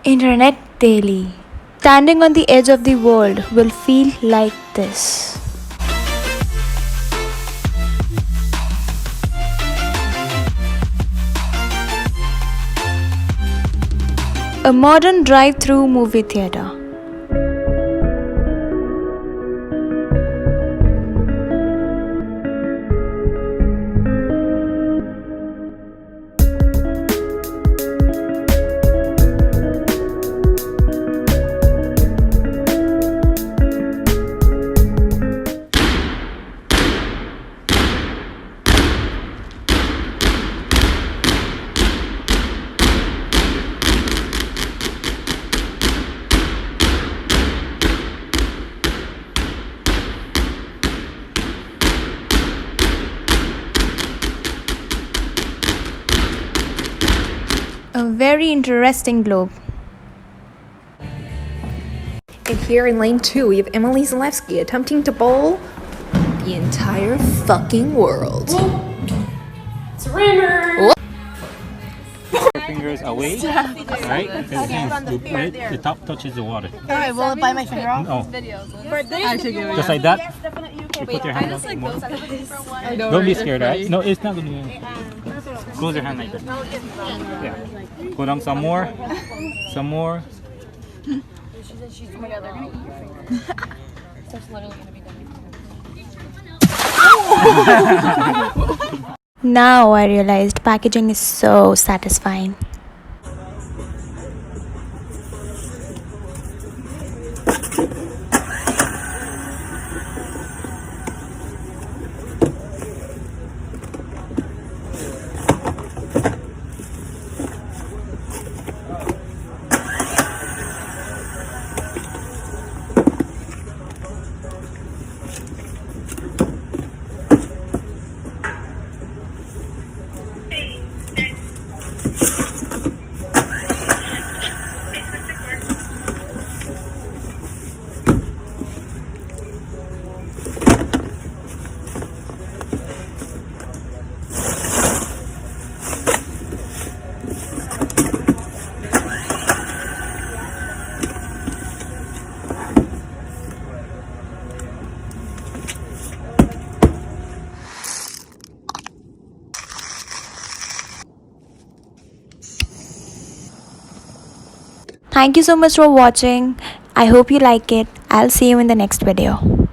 Internet daily. Standing on the edge of the world will feel like this. A modern drive-through movie theater. A very interesting globe. And here in lane 2, we have Emily Zalewski attempting to bowl the entire fucking world. It's a rimmer! Fingers away, right? The top touches the water. Alright, will it bite my finger off? No, just like that. You put your hand up more. Don't be scared, right? No, it's not gonna be. Close your hand like that. Yeah. Put on some more. Some more. Now I realized packaging is so satisfying. Thank you so much for watching. I hope you like it. I'll see you in the next video.